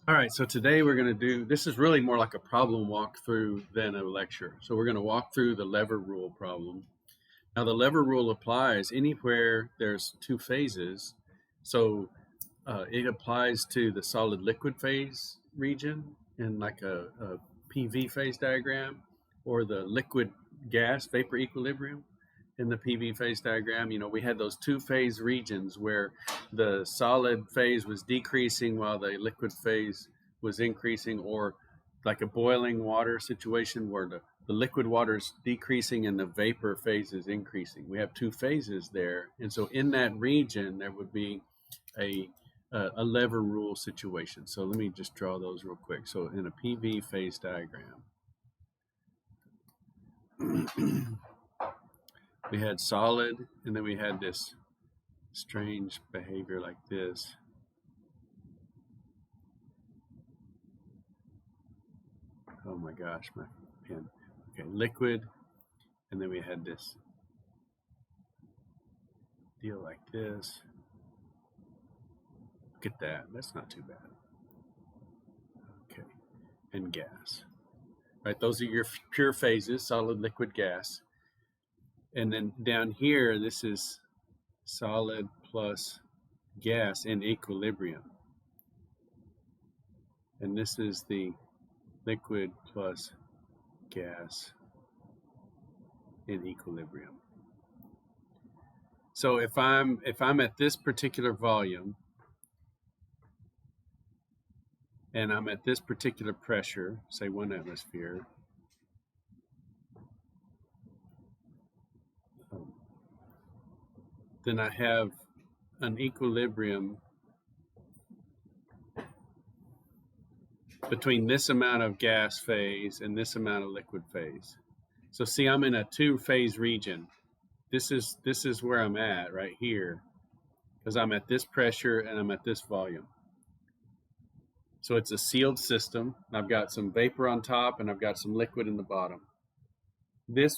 All right, so today we're going to do, this is really more like a problem walkthrough than a lecture. So we're going to walk through the lever rule problem. Now the lever rule applies anywhere there's two phases. So it applies to the solid liquid phase region in like a PV phase diagram, or the liquid gas vapor equilibrium in the PV phase diagram. You know, we had those two phase regions where the solid phase was decreasing while the liquid phase was increasing, or like a boiling water situation where the liquid water is decreasing and the vapor phase is increasing. We have two phases there. And so in that region, there would be a lever rule situation. So let me just draw those real quick. So in a PV phase diagram, we had solid, and then we had this strange behavior like this. Oh my gosh, my pen. Okay, liquid, and then we had this deal like this. Look at that, that's not too bad. Okay, and gas. Right, those are your pure phases, solid, liquid, gas. And then down here, this is solid plus gas in equilibrium. And this is the liquid plus gas in equilibrium. So if I'm at this particular volume and I'm at this particular pressure, say 1 atmosphere, then I have an equilibrium between this amount of gas phase and this amount of liquid phase. So see, I'm in a two-phase region. This is where I'm at right here, because I'm at this pressure and I'm at this volume. So it's a sealed system. I've got some vapor on top and I've got some liquid in the bottom. This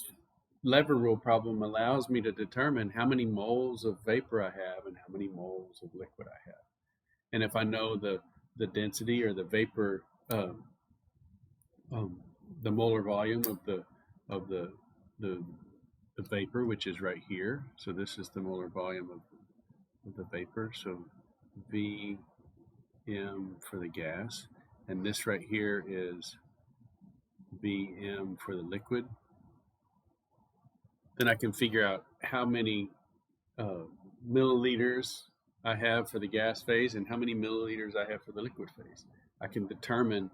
lever rule problem allows me to determine how many moles of vapor I have and how many moles of liquid I have. And if I know the density or the vapor, the molar volume of the vapor, which is right here. So this is the molar volume of the vapor. So Vm for the gas, and this right here is Vm for the liquid. Then I can figure out how many milliliters I have for the gas phase and how many milliliters I have for the liquid phase. I can determine,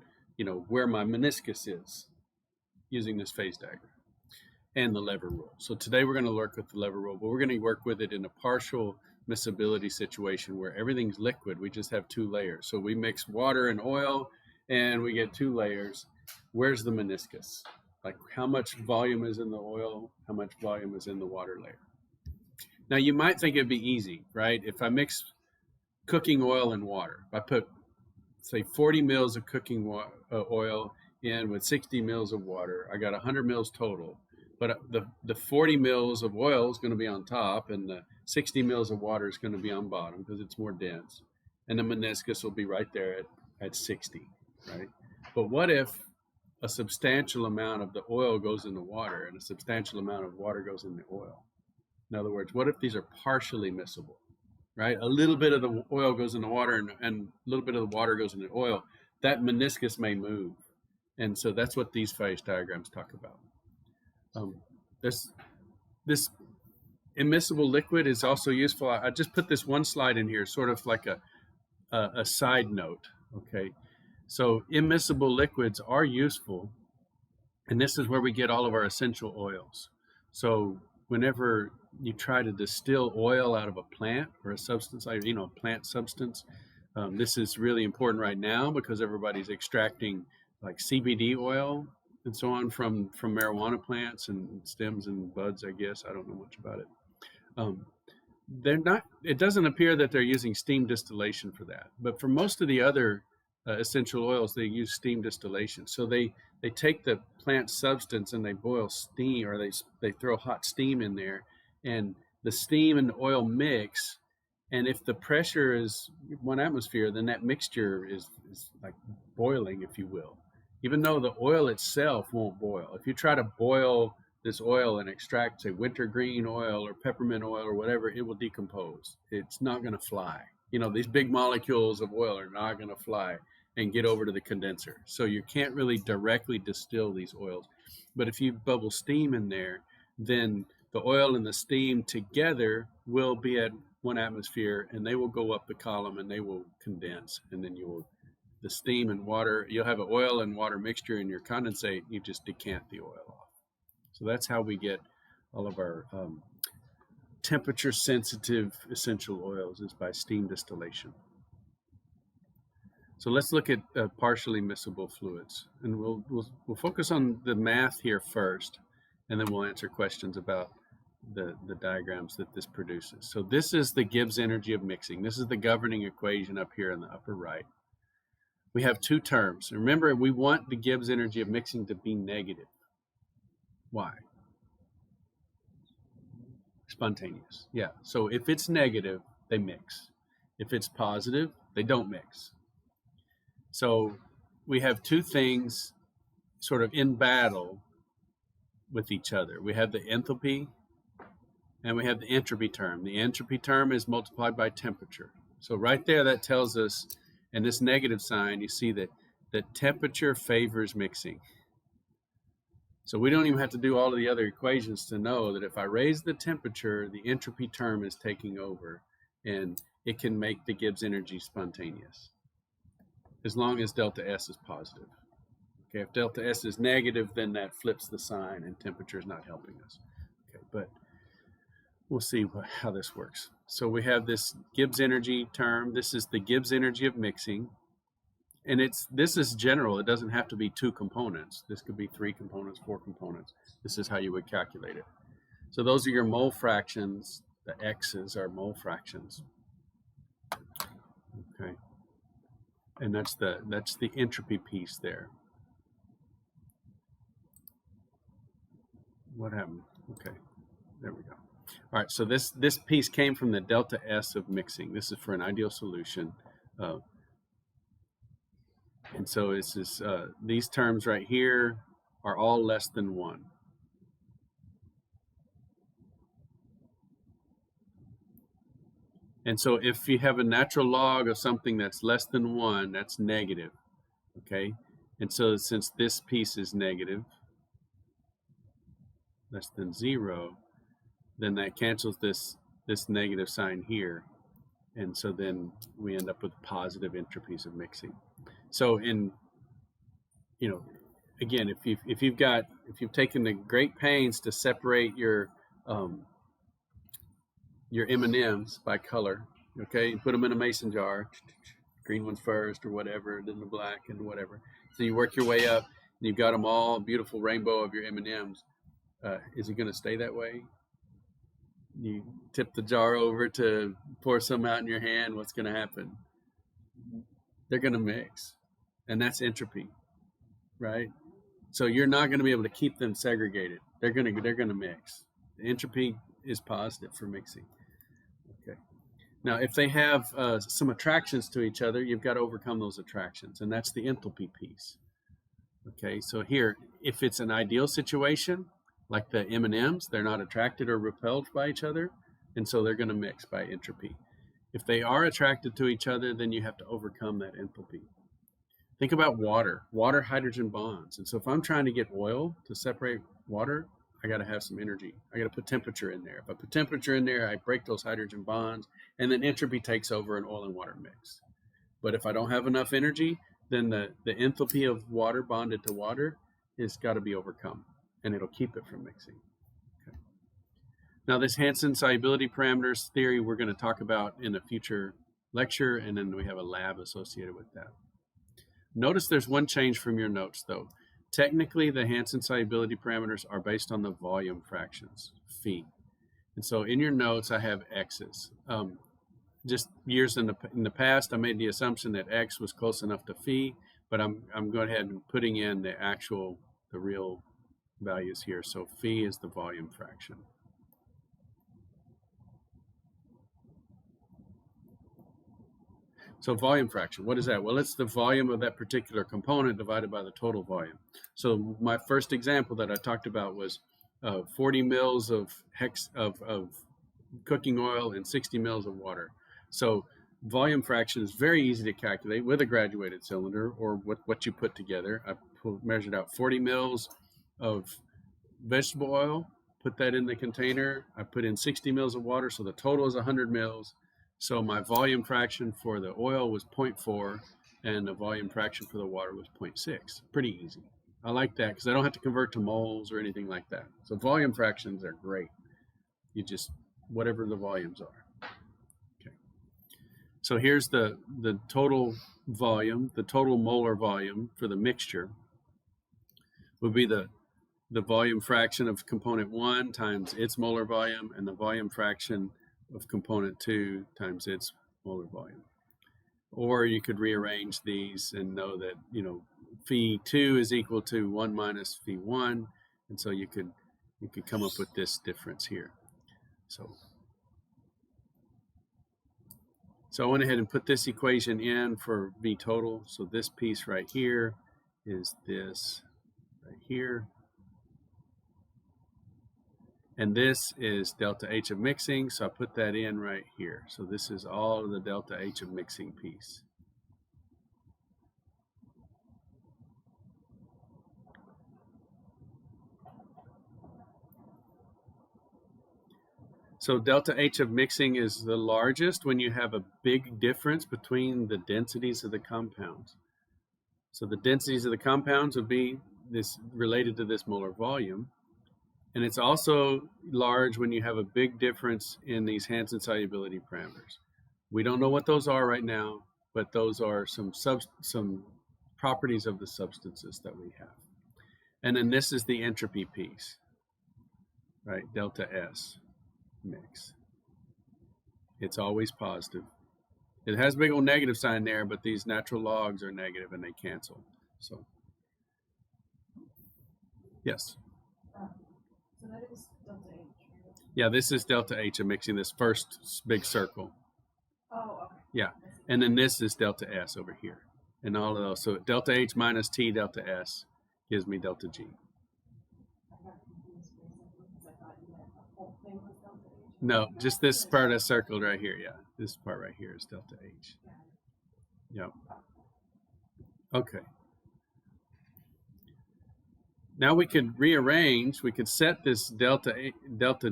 where my meniscus is using this phase diagram and the lever rule. So today we're going to work with the lever rule, but we're going to work with it in a partial miscibility situation where everything's liquid. We just have two layers. So we mix water and oil and we get two layers. Where's the meniscus? Like how much volume is in the oil, how much volume is in the water layer. Now you might think it'd be easy, right? If I mix cooking oil and water, if I put, say, 40 mils of cooking oil in with 60 mils of water, I got 100 mils total. But the 40 mils of oil is going to be on top and the 60 mils of water is going to be on bottom because it's more dense. And the meniscus will be right there at 60, right? But what if a substantial amount of the oil goes in the water and a substantial amount of water goes in the oil? In other words, what if these are partially miscible, right? A little bit of the oil goes in the water and a little bit of the water goes in the oil. That meniscus may move. And so that's what these phase diagrams talk about. This immiscible liquid is also useful. I just put this one slide in here, sort of like a side note, okay? So immiscible liquids are useful, and this is where we get all of our essential oils. So whenever you try to distill oil out of a plant or a substance, like, plant substance, this is really important right now because everybody's extracting like CBD oil and so on from marijuana plants and stems and buds, I guess. I don't know much about it. They're not. It doesn't appear that they're using steam distillation for that. But for most of the other essential oils, they use steam distillation. So they take the plant substance and they boil steam, or they throw hot steam in there, and the steam and the oil mix And if the pressure is 1 atmosphere, then that mixture is like boiling, if you will, even though the oil itself won't boil. If you try to boil this oil and extract, say, wintergreen oil or peppermint oil or whatever, it will decompose. It's not going to fly. You know, these big molecules of oil are not going to fly and get over to the condenser. So you can't really directly distill these oils. But if you bubble steam in there, then the oil and the steam together will be at 1 atmosphere, and they will go up the column and they will condense, and then the steam and water, you'll have an oil and water mixture in your condensate. You just decant the oil off. So that's how we get all of our temperature sensitive essential oils, is by steam distillation. So let's look at partially miscible fluids, and we'll focus on the math here first, and then we'll answer questions about the diagrams that this produces. So this is the Gibbs energy of mixing. This is the governing equation up here in the upper right. We have two terms. Remember, we want the Gibbs energy of mixing to be negative. Why? Spontaneous. Yeah. So if it's negative, they mix. If it's positive, they don't mix. So we have two things sort of in battle with each other. We have the enthalpy and we have the entropy term. The entropy term is multiplied by temperature. So right there, that tells us, and this negative sign, you see that temperature favors mixing. So we don't even have to do all of the other equations to know that if I raise the temperature, the entropy term is taking over, and it can make the Gibbs energy spontaneous, as long as delta S is positive. Okay, if delta S is negative, then that flips the sign, and temperature is not helping us. Okay, but we'll see how this works. So we have this Gibbs energy term. This is the Gibbs energy of mixing. And this is general. It doesn't have to be 2 components. This could be 3 components, 4 components. This is how you would calculate it. So those are your mole fractions. The X's are mole fractions. Okay. And that's the entropy piece there. What happened? Okay. There we go. All right, so this piece came from the delta S of mixing. This is for an ideal solution. And so this is, these terms right here are all less than 1. And so if you have a natural log of something that's less than 1, that's negative, okay? And so since this piece is negative, less than 0, then that cancels this negative sign here. And so then we end up with positive entropies of mixing. So again, if you've taken the great pains to separate your M&Ms by color, okay, you put them in a mason jar, green ones first or whatever, then the black and whatever. So you work your way up, and you've got them all, beautiful rainbow of your M&Ms. Is it going to stay that way? You tip the jar over to pour some out in your hand, what's going to happen? They're going to mix, and that's entropy, right? So you're not going to be able to keep them segregated. They're going to mix. The entropy is positive for mixing. Okay. Now, if they have some attractions to each other, you've got to overcome those attractions, and that's the enthalpy piece. Okay. So here, if it's an ideal situation, like the M&Ms, they're not attracted or repelled by each other, and so they're going to mix by entropy. If they are attracted to each other, then you have to overcome that enthalpy. Think about water hydrogen bonds. And so if I'm trying to get oil to separate water, I got to have some energy. I got to put temperature in there. If I put temperature in there, I break those hydrogen bonds, and then entropy takes over and oil and water mix. But if I don't have enough energy, then the enthalpy of water bonded to water has got to be overcome, and it'll keep it from mixing. Okay. Now, this Hansen solubility parameters theory we're going to talk about in a future lecture, and then we have a lab associated with that. Notice there's one change from your notes, though. Technically, the Hansen solubility parameters are based on the volume fractions, phi. And so in your notes, I have x's. Just years in the past, I made the assumption that x was close enough to phi, but I'm going ahead and putting in the real values here. So phi is the volume fraction. So volume fraction, what is that? Well, it's the volume of that particular component divided by the total volume. So my first example that I talked about was 40 mils of cooking oil and 60 mils of water. So volume fraction is very easy to calculate with a graduated cylinder or with what you put together. I measured out 40 mils of vegetable oil, put that in the container. I put in 60 mils of water, so the total is 100 mils. So my volume fraction for the oil was 0.4 and the volume fraction for the water was 0.6. Pretty easy. I like that because I don't have to convert to moles or anything like that. So volume fractions are great. You just, whatever the volumes are. Okay. So here's the total volume, the total molar volume for the mixture would be the volume fraction of component 1 times its molar volume and the volume fraction of component 2 times its molar volume. Or you could rearrange these and know that, phi2 is equal to 1 minus phi1, and so you could come up with this difference here. So I went ahead and put this equation in for V total. So this piece right here is this right here. And this is delta H of mixing, so I put that in right here. So this is all of the delta H of mixing piece. So delta H of mixing is the largest when you have a big difference between the densities of the compounds. So the densities of the compounds would be this related to this molar volume. And it's also large when you have a big difference in these Hansen solubility parameters. We don't know what those are right now, but those are some properties of the substances that we have. And then this is the entropy piece, right? Delta S mix. It's always positive. It has a big old negative sign there, but these natural logs are negative and they cancel. So, yes. So that is delta H. Yeah, this is delta H of mixing, this first big circle. Oh, okay. Yeah, and then this is delta S over here. And all of those. So delta H minus T delta S gives me delta G. I got confused for a second because I thought you meant the whole thing was delta H. No, just this part that's circled right here. Yeah, this part right here is delta H. Yep. Okay. Now we could rearrange, we could set this delta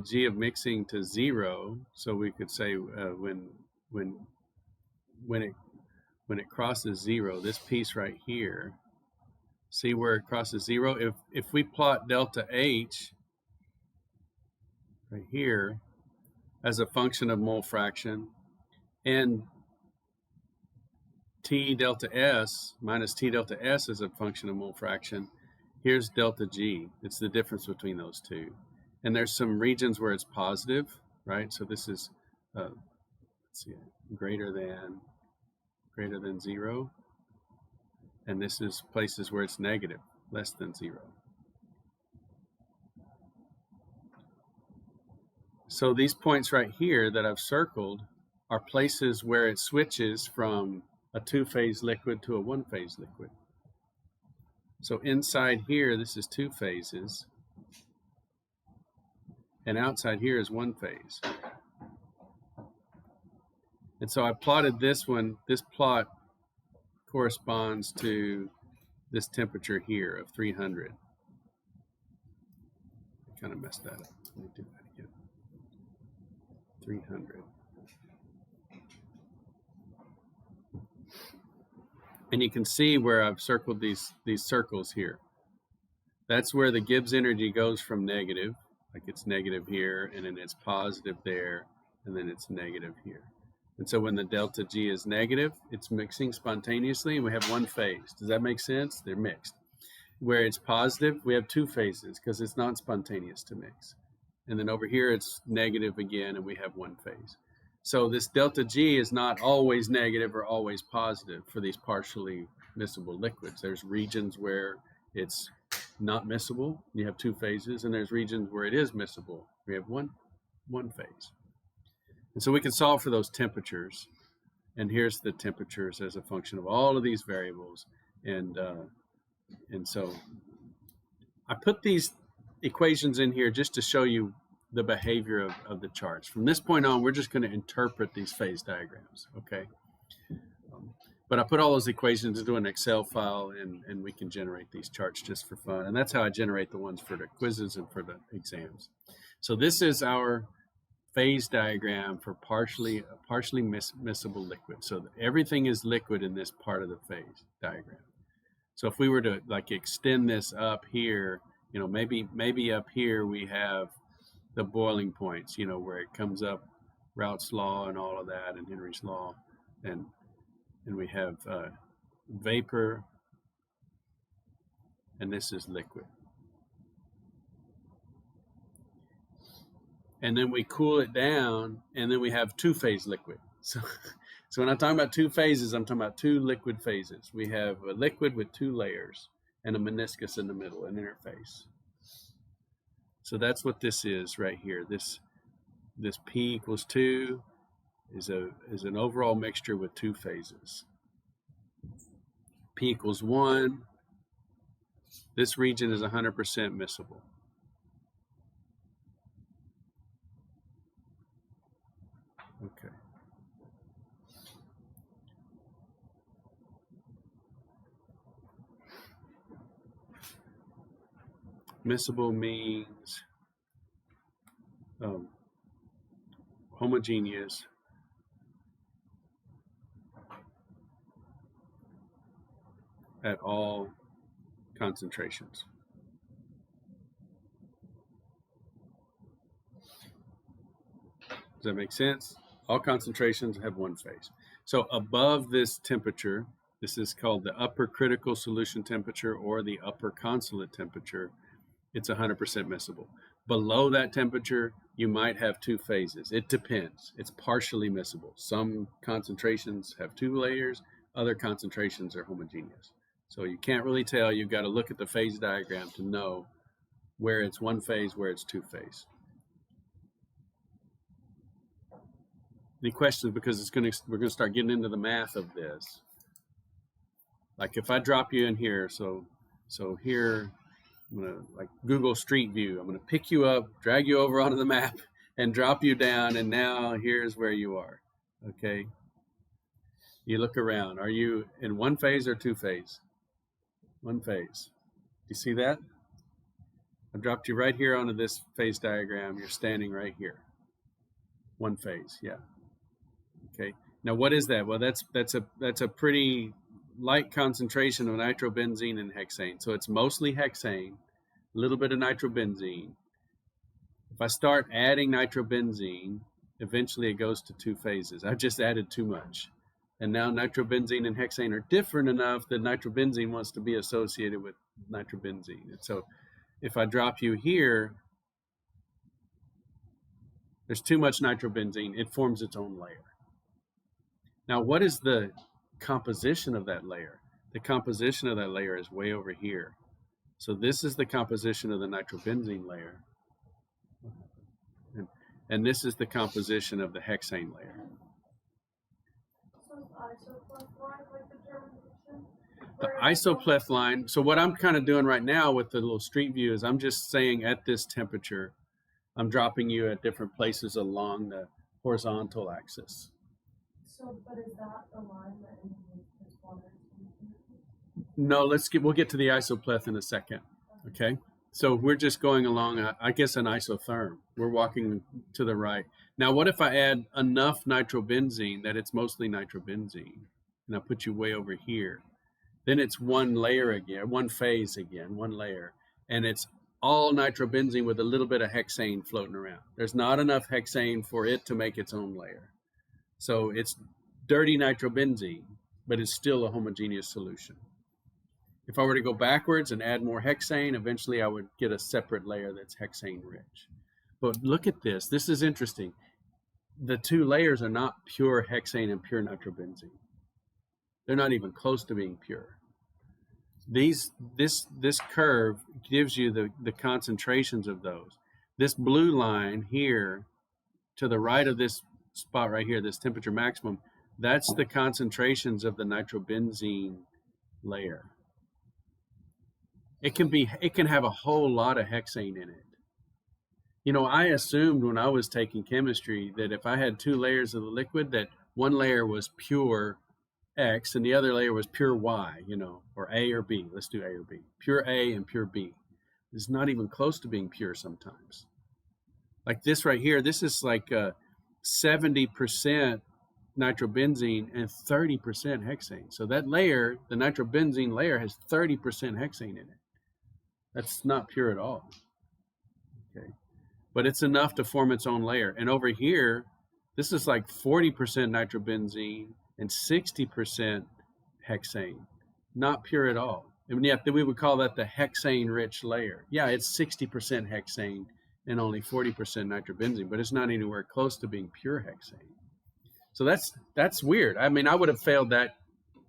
G of mixing to 0. So we could say when it crosses 0, this piece right here, see where it crosses 0? If we plot delta H right here as a function of mole fraction and T delta S minus T delta S as a function of mole fraction, here's delta G. It's the difference between those two. And there's some regions where it's positive, right? So this is, let's see, greater than 0. And this is places where it's negative, less than 0. So these points right here that I've circled are places where it switches from a 2-phase liquid to a 1-phase liquid. So inside here, this is 2 phases, and outside here is 1 phase. And so I plotted this one. This plot corresponds to this temperature here of 300. I kind of messed that up. Let me do that again. 300. And you can see where I've circled these circles here. That's where the Gibbs energy goes from negative, like it's negative here, and then it's positive there, and then it's negative here. And so when the delta G is negative, it's mixing spontaneously, and we have 1 phase. Does that make sense? They're mixed. Where it's positive, we have 2 phases because it's not spontaneous to mix. And then over here, it's negative again, and we have 1 phase. So this delta G is not always negative or always positive for these partially miscible liquids. There's regions where it's not miscible, you have 2 phases, and there's regions where it is miscible, we have one phase. And so we can solve for those temperatures and here's the temperatures as a function of all of these variables. And so I put these equations in here just to show you the behavior of the charts. From this point on, we're just going to interpret these phase diagrams, okay? But I put all those equations into an Excel file, and we can generate these charts just for fun. And that's how I generate the ones for the quizzes and for the exams. So this is our phase diagram for partially miscible liquid. So everything is liquid in this part of the phase diagram. So if we were to like extend this up here, you know, maybe up here we have the boiling points, you know, where it comes up, Raoult's law and all of that, and Henry's law, and we have vapor, and this is liquid. And then we cool it down, and then we have two-phase liquid. So when I'm talking about two phases, I'm talking about two liquid phases. We have a liquid with two layers and a meniscus in the middle, an interface. So that's what this is right here. This P equals 2 is an overall mixture with two phases. P equals 1. This region is 100% miscible. Okay. Miscible means homogeneous, at all concentrations. Does that make sense? All concentrations have one phase. So above this temperature, this is called the upper critical solution temperature or the upper consolid temperature. It's 100% miscible. Below that temperature, you might have two phases. It depends. It's partially miscible. Some concentrations have two layers, other concentrations are homogeneous. So you can't really tell. You've got to look at the phase diagram to know where it's one phase, where it's two phase. Any questions? Because we're going to start getting into the math of this. Like if I drop you in here, so here, I'm going to, like Google Street View, I'm going to pick you up, drag you over onto the map, and drop you down, and now here's where you are, okay? You look around. Are you in one phase or two phase? One phase. Do you see that? I dropped you right here onto this phase diagram. You're standing right here. One phase, yeah. Okay. Now what is that? Well, that's a pretty light concentration of nitrobenzene and hexane. So it's mostly hexane, a little bit of nitrobenzene. If I start adding nitrobenzene, eventually it goes to two phases. I've just added too much. And now nitrobenzene and hexane are different enough that nitrobenzene wants to be associated with nitrobenzene. And so if I drop you here, there's too much nitrobenzene. It forms its own layer. Now, what is the composition of that layer? The composition of that layer is way over here. So this is the composition of the nitrobenzene layer. And this is the composition of the hexane layer. The isopleth line, so what I'm kind of doing right now with the little street view is I'm just saying at this temperature, I'm dropping you at different places along the horizontal axis. So, but is that the line that indicates this water? No, we'll get to the isopleth in a second, okay? So we're just going along, I guess, an isotherm. We're walking to the right. Now, what if I add enough nitrobenzene that it's mostly nitrobenzene, and I put you way over here? Then it's one layer again, one phase again, one layer, and it's all nitrobenzene with a little bit of hexane floating around. There's not enough hexane for it to make its own layer. So it's dirty nitrobenzene, but it's still a homogeneous solution. If I were to go backwards and add more hexane, eventually I would get a separate layer that's hexane rich. But look at this. This is interesting. The two layers are not pure hexane and pure nitrobenzene. They're not even close to being pure. This curve gives you the concentrations of those. This blue line here to the right of this spot right here, this temperature maximum, that's the concentrations of the nitrobenzene layer. It can have a whole lot of hexane in it. You know, I assumed when I was taking chemistry that if I had two layers of the liquid, that one layer was pure X and the other layer was pure Y, you know, or A or B. Let's do A or B. Pure A and pure B. It's not even close to being pure sometimes. Like this right here, this is like 70% nitrobenzene and 30% hexane. So that layer, the nitrobenzene layer, has 30% hexane in it. That's not pure at all. Okay, but it's enough to form its own layer. And over here, this is like 40% nitrobenzene and 60% hexane. Not pure at all. And yet we would call that the hexane-rich layer. Yeah, it's 60% hexane and only 40% nitrobenzene, but it's not anywhere close to being pure hexane. So that's weird. I mean, I would have failed that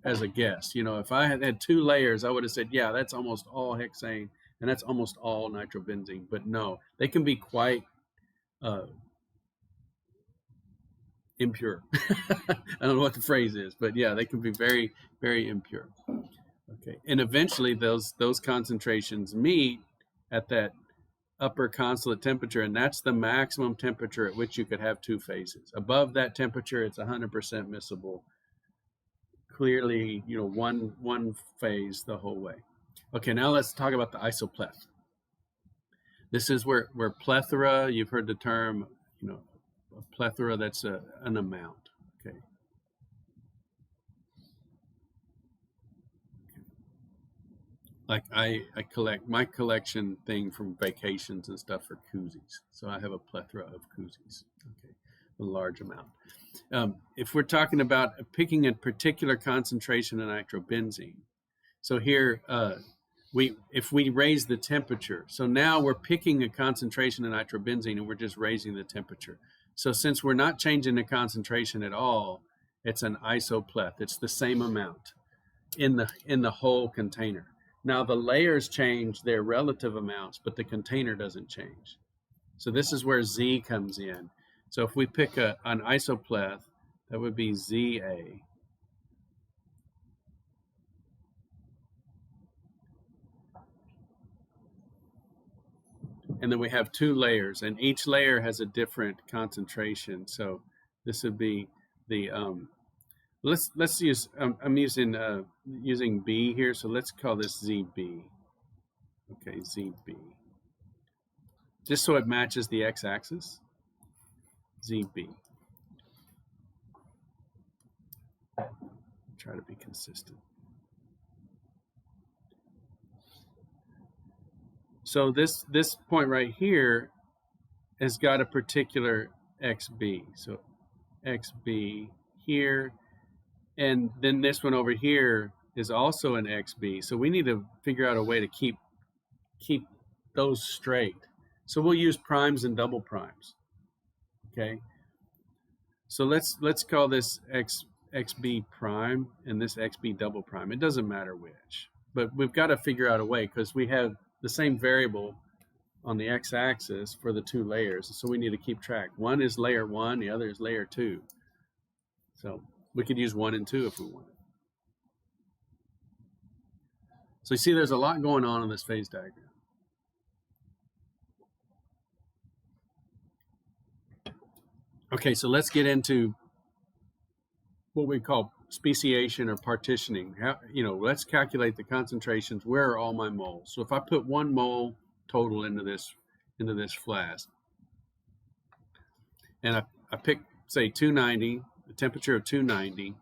as a guess. You know, if I had two layers, I would have said, yeah, that's almost all hexane and that's almost all nitrobenzene. But no, they can be quite impure. I don't know what the phrase is, but yeah, they can be very, very impure. Okay, and eventually those concentrations meet at that upper consolate temperature, and that's the maximum temperature at which you could have two phases. Above that temperature, it's 100% miscible. Clearly, you know, one phase the whole way. Okay, now let's talk about the isopleth. This is where plethora, you've heard the term, you know, a plethora, that's an amount. Okay. Like I collect my collection thing from vacations and stuff for koozies. So I have a plethora of koozies. Okay, a large amount. If we're talking about picking a particular concentration of nitrobenzene, so here if we raise the temperature, so now we're picking a concentration of nitrobenzene and we're just raising the temperature. So since we're not changing the concentration at all, it's an isopleth. It's the same amount in the whole container. Now the layers change their relative amounts, but the container doesn't change. So this is where Z comes in. So if we pick an isopleth, that would be ZA. And then we have two layers, and each layer has a different concentration. So this would be the let's use I'm using B here, so let's call this ZB. Okay, ZB. Just so it matches the x-axis. ZB. Try to be consistent. So this point right here has got a particular XB. So XB here, and then this one over here is also an XB. So we need to figure out a way to keep those straight. So we'll use primes and double primes. Okay. So let's call this XB prime and this XB double prime. It doesn't matter which, but we've got to figure out a way because we have the same variable on the x-axis for the two layers, so we need to keep track. One is layer 1, the other is layer 2. So we could use 1 and 2 if we wanted. So you see there's a lot going on in this phase diagram. Okay, so let's get into what we call speciation or partitioning. How, you know, let's calculate the concentrations. Where are all my moles? So if I put 1 mole total into this flask, and I pick, say, 290, the temperature of 290,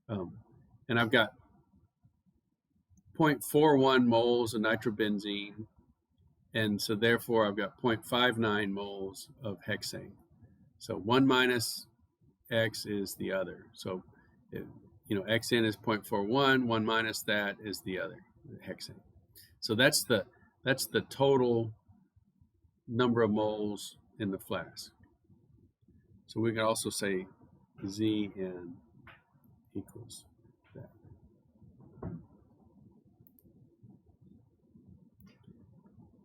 and I've got 0.41 moles of nitrobenzene, and so therefore I've got 0.59 moles of hexane. So 1 minus X is the other. So, you know, Xn is 0.41, 1 minus that is the other, the hexane. So that's the total number of moles in the flask. So we can also say Zn equals that.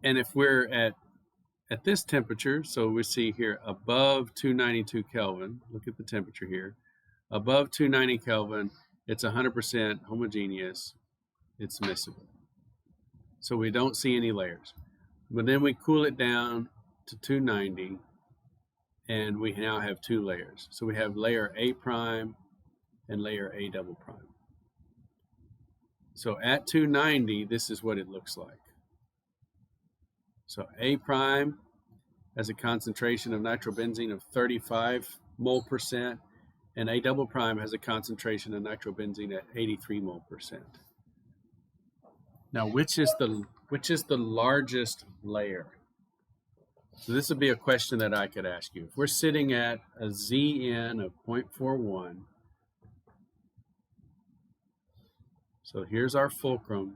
And if we're at this temperature, so we see here above 292 Kelvin, look at the temperature here, Above 290 Kelvin, it's 100% homogeneous. It's miscible. So we don't see any layers. But then we cool it down to 290, and we now have two layers. So we have layer A prime and layer A double prime. So at 290, this is what it looks like. So A prime has a concentration of nitrobenzene of 35 mole percent, and A double prime has a concentration of nitrobenzene at 83 mole percent. Now, which is the largest layer? So this would be a question that I could ask you. If we're sitting at a Zn of 0.41, so here's our fulcrum.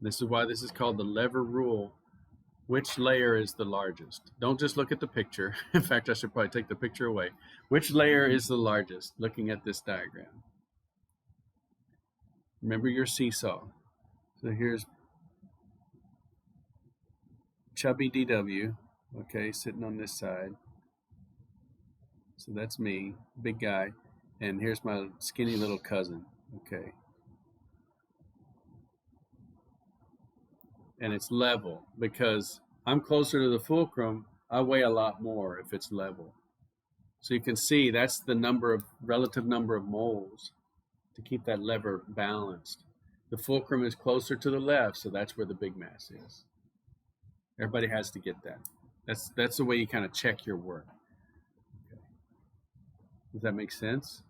This is why this is called the lever rule. Which layer is the largest? Don't just look at the picture. In fact, I should probably take the picture away. Which layer is the largest, looking at this diagram? Remember your seesaw. So here's chubby DW, okay, sitting on this side. So that's me, big guy. And here's my skinny little cousin, okay. And it's level because I'm closer to the fulcrum. I weigh a lot more if it's level. So you can see that's the relative number of moles to keep that lever balanced. The fulcrum is closer to the left, so that's where the big mass is. Everybody has to get that. That's the way you kind of check your work. Okay. Does that make sense?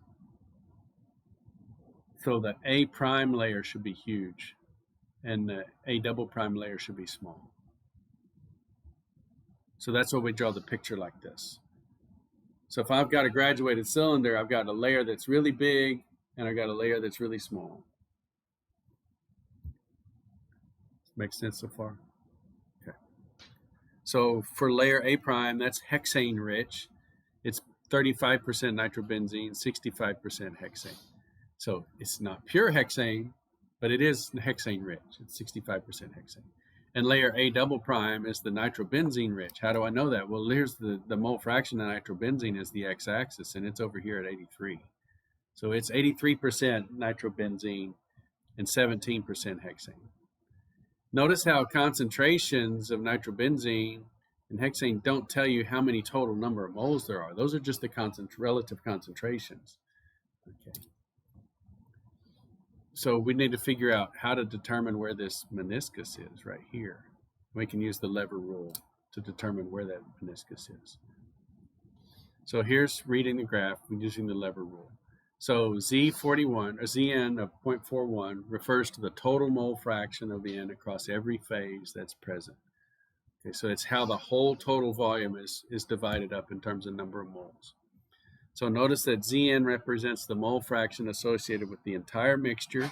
So the A prime layer should be huge, and the A double prime layer should be small. So that's why we draw the picture like this. So if I've got a graduated cylinder, I've got a layer that's really big, and I've got a layer that's really small. Makes sense so far? Okay. So for layer A prime, that's hexane rich. It's 35% nitrobenzene, 65% hexane. So it's not pure hexane, but it is hexane rich. It's 65% hexane. And layer A double prime is the nitrobenzene rich. How do I know that? Well, here's the mole fraction of nitrobenzene is the x-axis, and it's over here at 83. So it's 83% nitrobenzene and 17% hexane. Notice how concentrations of nitrobenzene and hexane don't tell you how many total number of moles there are. Those are just the relative concentrations. Okay. So we need to figure out how to determine where this meniscus is right here. We can use the lever rule to determine where that meniscus is. So here's reading the graph using the lever rule. So Z41 or Zn of 0.41 refers to the total mole fraction of N across every phase that's present. Okay, so it's how the whole total volume is divided up in terms of number of moles. So notice that Zn represents the mole fraction associated with the entire mixture,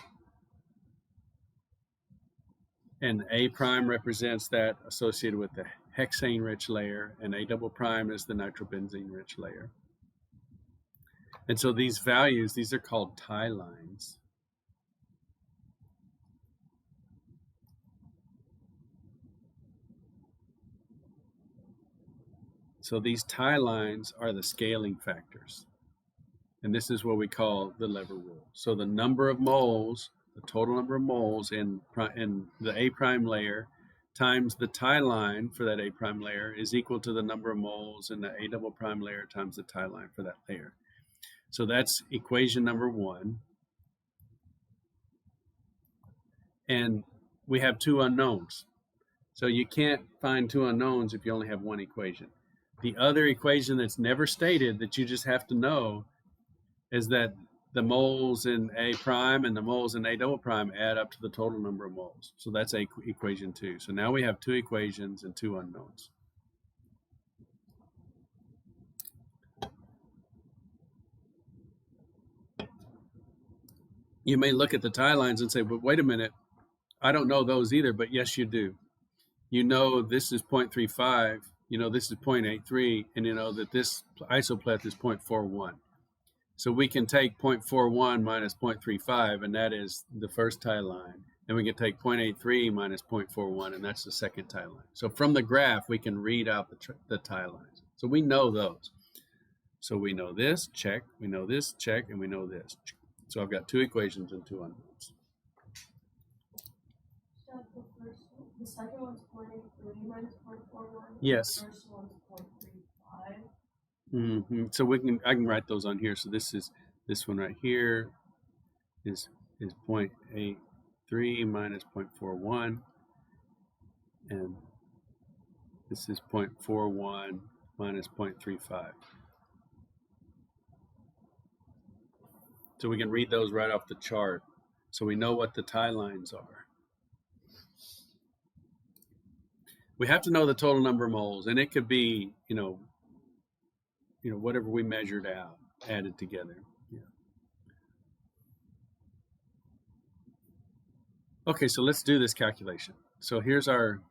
and A prime represents that associated with the hexane-rich layer, and A double prime is the nitrobenzene-rich layer. And so these values, these are called tie lines. So these tie lines are the scaling factors. And this is what we call the lever rule. So the number of moles, the total number of moles in the A prime layer times the tie line for that A prime layer is equal to the number of moles in the A double prime layer times the tie line for that layer. So that's equation number one. And we have two unknowns. So you can't find two unknowns if you only have one equation. The other equation that's never stated that you just have to know is that the moles in A prime and the moles in A double prime add up to the total number of moles. So that's equation two. So now we have two equations and two unknowns. You may look at the tie lines and say, but wait a minute, I don't know those either, but yes, you do. You know this is 0.35, you know this is 0.83, and you know that this isopleth is 0.41. So we can take 0.41 minus 0.35, and that is the first tie line. And we can take 0.83 minus 0.41, and that's the second tie line. So from the graph, we can read out the tie lines. So we know those. So we know this, check, we know this, check, and we know this. So I've got two equations and two unknowns. The second one's 0.83 minus 0.41. Yes. The first one's 0.35. So I can write those on here. So this one right here is 0.83 minus 0.41, and this is 0.41 minus 0.35. So we can read those right off the chart. So we know what the tie lines are. We have to know the total number of moles, and it could be, whatever we measured out, added together. Yeah. Okay, so let's do this calculation. So here's our,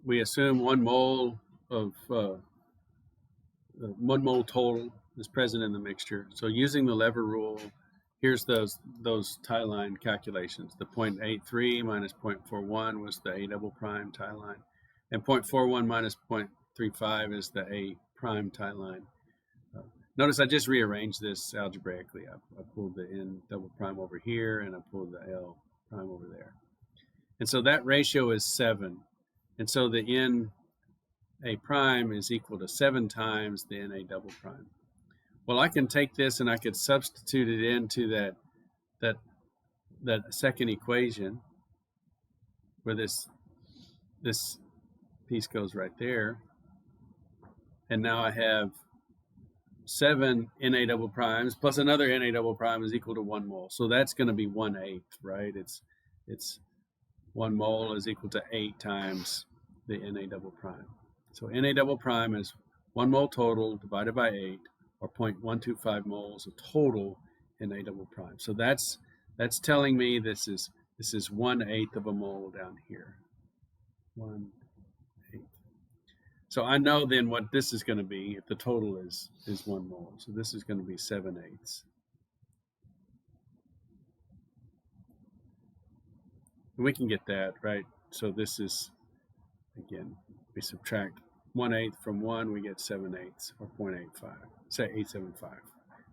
we assume 1 mole of 1 mole total is present in the mixture. So using the lever rule, here's those tie line calculations. The 0.83 minus 0.41 was the A double prime tie line, and 0.41 minus 0.35 is the A prime tie line. Notice I just rearranged this algebraically. I pulled the N double prime over here, and I pulled the L prime over there. And so that ratio is 7. And so the N A prime is equal to 7 times the N A double prime. Well, I can take this and I could substitute it into that second equation where this piece goes right there. And now I have 7 Na double primes plus another Na double prime is equal to 1 mole. So that's going to be 1/8, right? It's 1 mole is equal to 8 times the Na double prime. So Na double prime is 1 mole total divided by 8, or 0.125 moles of total Na double prime. So that's telling me this is 1/8 of a mole down here. 1/8. So I know then what this is going to be if the total is 1 mole. So this is going to be 7/8. And we can get that, right? So this is, again, we subtract 1/8 from 1, we get 7/8, or 0.85, say 875.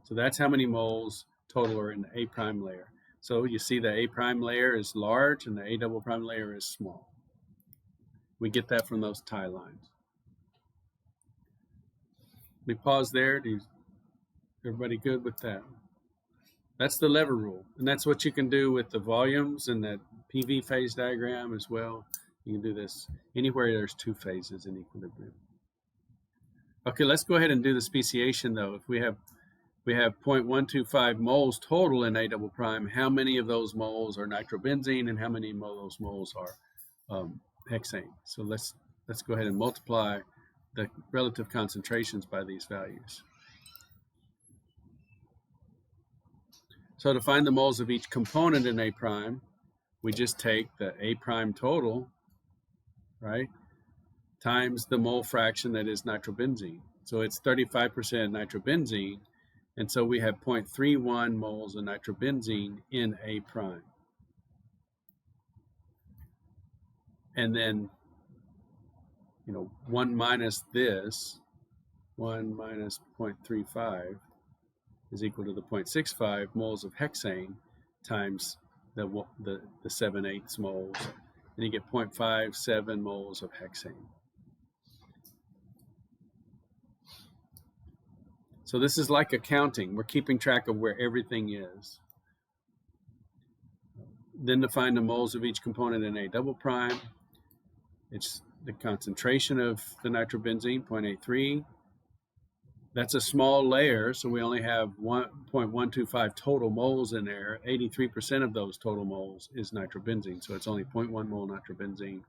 So that's how many moles total are in the A prime layer. So you see the A prime layer is large and the A double prime layer is small. We get that from those tie lines. We pause there. Everybody good with that? That's the lever rule. And that's what you can do with the volumes and that PV phase diagram as well. You can do this anywhere there's 2 phases in equilibrium. Okay, let's go ahead and do the speciation though. If we have 0.125 moles total in A double prime, how many of those moles are nitrobenzene and how many of those moles are hexane? So let's go ahead and multiply the relative concentrations by these values. So to find the moles of each component in A prime, we just take the A prime total, right, times the mole fraction that is nitrobenzene. So it's 35% nitrobenzene, and so we have 0.31 moles of nitrobenzene in A prime. And then 1 minus this, 1 minus 0.35 is equal to the 0.65 moles of hexane times the 7/8 moles, and you get 0.57 moles of hexane. So this is like accounting. We're keeping track of where everything is. Then to find the moles of each component in A double prime, it's the concentration of the nitrobenzene, 0.83. That's a small layer, so we only have 1.125 total moles in there. 83% of those total moles is nitrobenzene, so it's only 0.1 mole nitrobenzene.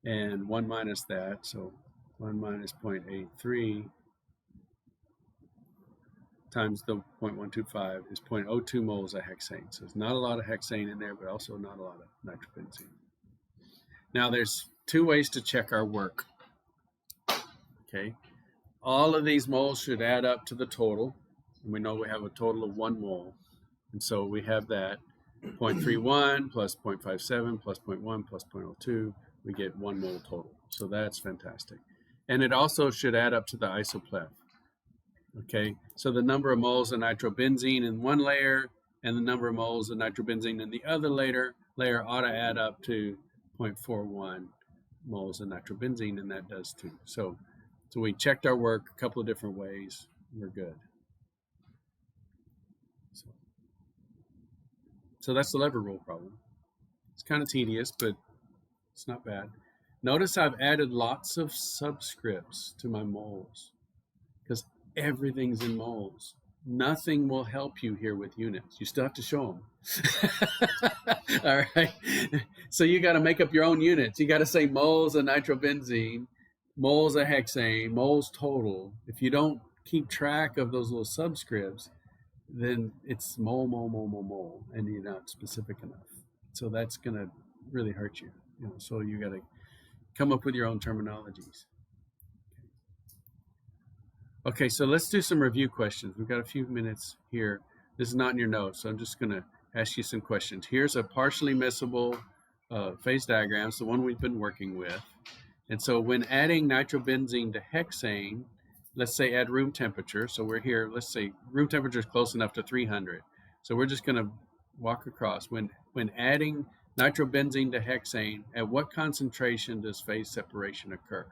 And 1 minus that, so 1 minus 0.83 times the 0.125 is 0.02 moles of hexane. So it's not a lot of hexane in there, but also not a lot of nitrobenzene. Now there's 2 ways to check our work. Okay, all of these moles should add up to the total, and we know we have a total of 1 mole, and so we have that 0.31 plus 0.57 plus 0.1 plus 0.02, we get 1 mole total. So that's fantastic. And it also should add up to the isopleth. Okay, so the number of moles of nitrobenzene in one layer and the number of moles of nitrobenzene in the other layer ought to add up to 0.41 moles of nitrobenzene, and that does too. So we checked our work a couple of different ways. We're good. So that's the lever rule problem. It's kind of tedious, but it's not bad. Notice I've added lots of subscripts to my moles because everything's in moles. Nothing will help you here with units. You still have to show them. All right. So you got to make up your own units. You got to say moles of nitrobenzene, moles of hexane, moles total. If you don't keep track of those little subscripts, then it's mole, and you're not specific enough. So that's going to really hurt you. So you got to come up with your own terminologies. Okay, so let's do some review questions. We've got a few minutes here. This is not in your notes, so I'm just going to ask you some questions. Here's a partially miscible phase diagram. It's the one we've been working with. And so when adding nitrobenzene to hexane, let's say at room temperature. So we're here, let's say room temperature is close enough to 300. So we're just going to walk across. When adding nitrobenzene to hexane, at what concentration does phase separation occur?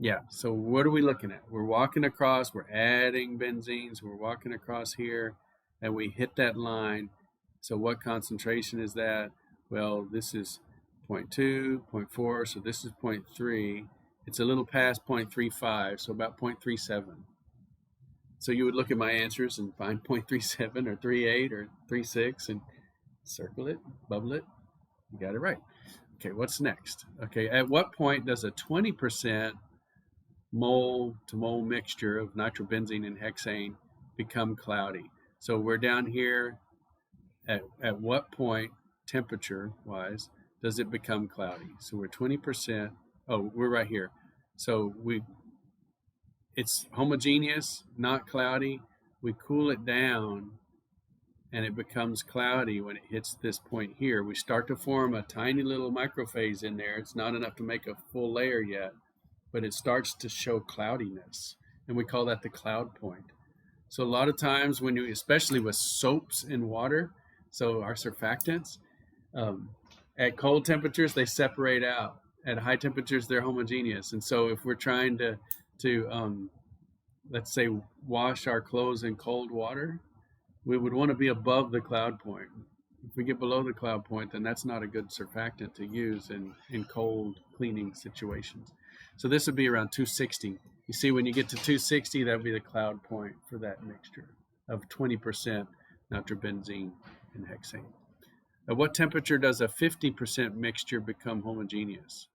Yeah, so what are we looking at? We're walking across, we're adding benzenes, we're walking across here, and we hit that line. So what concentration is that? Well, this is 0.2, 0.4, so this is 0.3. It's a little past 0.35, so about 0.37. So you would look at my answers and find 0.37 or 3.8 or 3.6 and circle it, bubble it. You got it right. Okay, what's next? Okay, at what point does a 20% mole to mole mixture of nitrobenzene and hexane become cloudy? So we're down here. At what point, temperature wise, does it become cloudy? So we're 20%. Oh, we're right here. So it's homogeneous, not cloudy. We cool it down and it becomes cloudy when it hits this point here. We start to form a tiny little microphase in there. It's not enough to make a full layer yet, but it starts to show cloudiness, and we call that the cloud point. So a lot of times when you, especially with soaps in water, so our surfactants, at cold temperatures, they separate out. At high temperatures, they're homogeneous. And so if we're trying to let's say, wash our clothes in cold water, we would want to be above the cloud point. If we get below the cloud point, then that's not a good surfactant to use in cold cleaning situations. So this would be around 260. You see, when you get to 260, that would be the cloud point for that mixture of 20% nitrobenzene and hexane. At what temperature does a 50% mixture become homogeneous?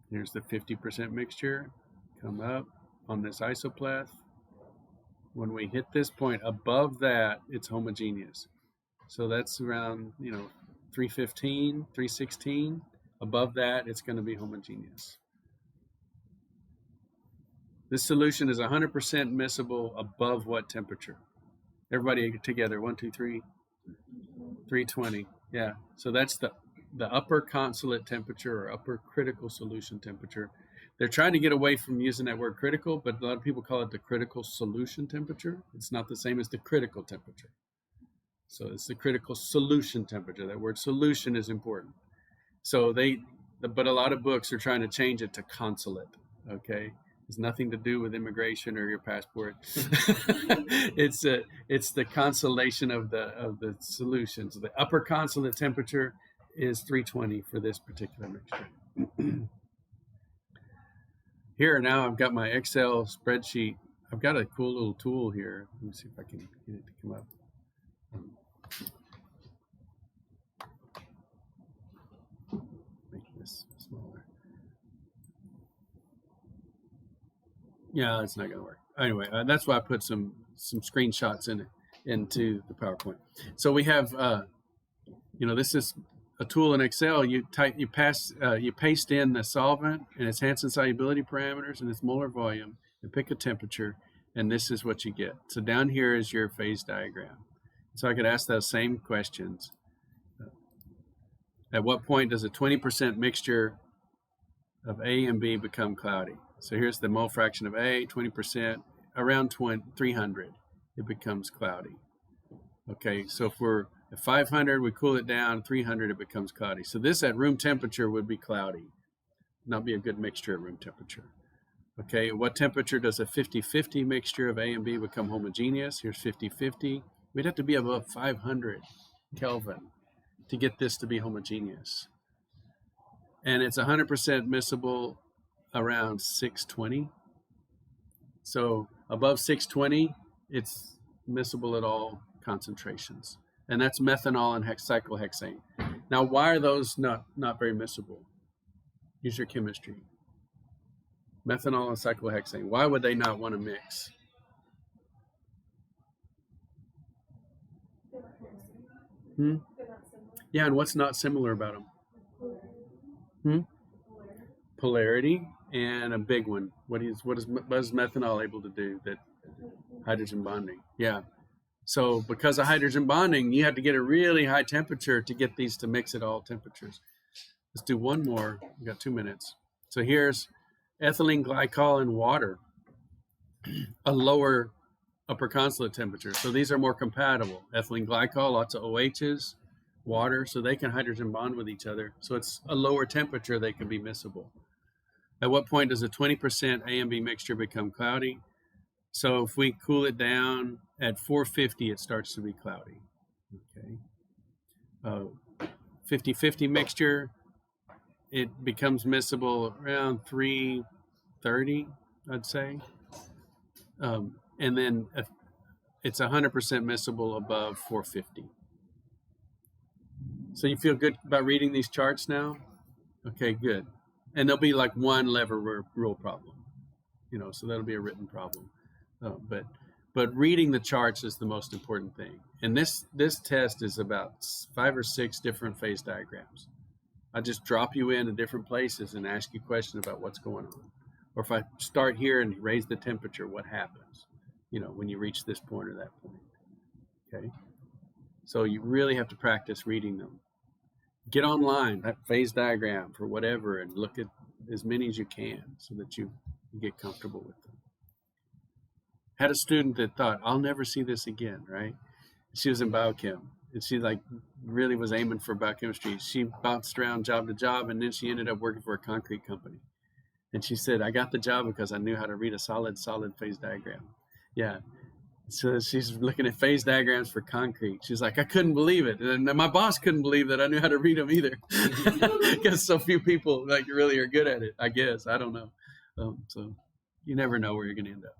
Here's the 50% mixture. Come up on this isopleth. When we hit this point above that, it's homogeneous. So that's around, 315, 316. Above that, it's going to be homogeneous. This solution is 100% miscible above what temperature? Everybody together, 1, 2, 3, 320. Yeah, so that's the upper consolate temperature or upper critical solution temperature. They're trying to get away from using that word critical, but a lot of people call it the critical solution temperature. It's not the same as the critical temperature. So it's the critical solution temperature. That word solution is important. So but a lot of books are trying to change it to consolate, okay? It's nothing to do with immigration or your passport. It's the consolation of the solutions. The upper consolate temperature is 320 for this particular mixture. Here now I've got my Excel spreadsheet. I've got a cool little tool here. Let me see if I can get it to come up. Make this smaller. Yeah, it's not going to work. Anyway, that's why I put some screenshots into the PowerPoint. So we have, this is a tool in Excel. You paste in the solvent and its Hansen solubility parameters and its molar volume, and pick a temperature, and this is what you get. So down here is your phase diagram. So I could ask those same questions. At what point does a 20% mixture of A and B become cloudy? So here's the mole fraction of A, 20%, around 300, it becomes cloudy. Okay, so if we're at 500, we cool it down, 300, it becomes cloudy. So this at room temperature would be cloudy, not be a good mixture at room temperature. Okay, at what temperature does a 50-50 mixture of A and B become homogeneous? Here's 50-50. We'd have to be above 500 Kelvin to get this to be homogeneous. And it's 100% miscible around 620. So above 620, it's miscible at all concentrations. And that's methanol and cyclohexane. Now, why are those not very miscible? Use your chemistry. Methanol and cyclohexane. Why would they not want to mix? Yeah, and what's not similar about them? Polarity, and a big one. What is methanol able to do? That hydrogen bonding. Yeah. So because of hydrogen bonding, you have to get a really high temperature to get these to mix at all temperatures. Let's do one more. We got 2 minutes. So here's ethylene glycol and water, a lower upper consulate temperature. So these are more compatible. Ethylene glycol, lots of OHs, water, so they can hydrogen bond with each other. So it's a lower temperature, they can be miscible. At what point does a 20% A and B mixture become cloudy? So if we cool it down at 450, it starts to be cloudy. Okay. 50-50 mixture, it becomes miscible around 330, I'd say. And then it's 100% miscible above 450. So you feel good about reading these charts now? Okay, good. And there'll be like one lever rule problem, so that'll be a written problem. But reading the charts is the most important thing. And this test is about 5 or 6 different phase diagrams. I just drop you into different places and ask you questions about what's going on. Or if I start here and raise the temperature, what happens, when you reach this point or that point. Okay. So you really have to practice reading them. Get online, that phase diagram for whatever, and look at as many as you can so that you get comfortable with them. Had a student that thought, I'll never see this again, right? She was in biochem, and she really was aiming for biochemistry. She bounced around job to job, and then she ended up working for a concrete company. And she said, I got the job because I knew how to read a solid phase diagram. Yeah. So she's looking at phase diagrams for concrete. She's like, I couldn't believe it. And my boss couldn't believe that I knew how to read them either. Because so few people really are good at it, I guess. I don't know. So you never know where you're going to end up.